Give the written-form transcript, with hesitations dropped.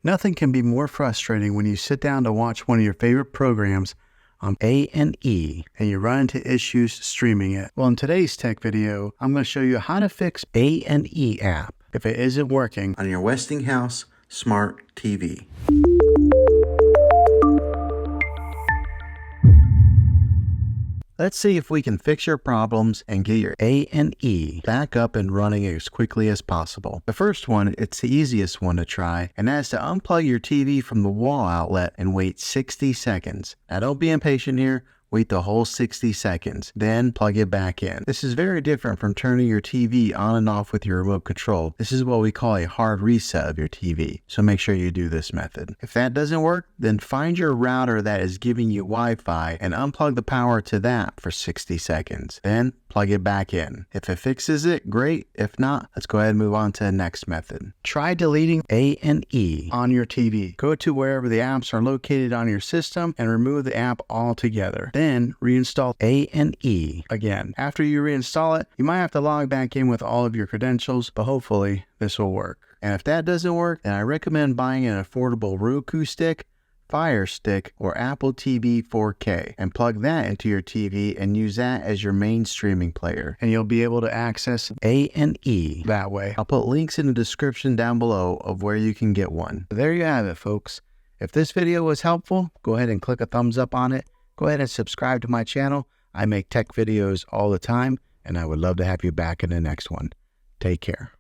Nothing can be more frustrating when you sit down to watch one of your favorite programs on A&E and you run into issues streaming it. Well, in today's tech video, I'm going to show you how to fix A&E App if it isn't working on your Westinghouse Smart TV. Let's see if we can fix your problems and get your A&E back up and running as quickly as possible. The first one, it's the easiest one to try, and that is to unplug your TV from the wall outlet and wait 60 seconds. Now don't be impatient here. Wait the whole 60 seconds, then plug it back in. This is very different from turning your TV on and off with your remote control. This is what we call a hard reset of your TV, so make sure you do this method. If that doesn't work, then find your router that is giving you Wi-Fi and unplug the power to that for 60 seconds. Then plug it back in. If it fixes it, great. If not, let's go ahead and move on to the next method. Try deleting A&E on your TV. Go to wherever the apps are located on your system and remove the app altogether. Then reinstall A&E again. After you reinstall it, you might have to log back in with all of your credentials, but hopefully this will work. And if that doesn't work, then I recommend buying an affordable Roku stick, Fire Stick, or Apple TV 4K and plug that into your TV and use that as your main streaming player, and you'll be able to access A&E that way. I'll put links in the description down below of where you can get one. There you have it, folks. If this video was helpful, go ahead and click a thumbs up on it. Go ahead and subscribe to my channel. I make tech videos all the time, and I would love to have you back in the next one. Take care.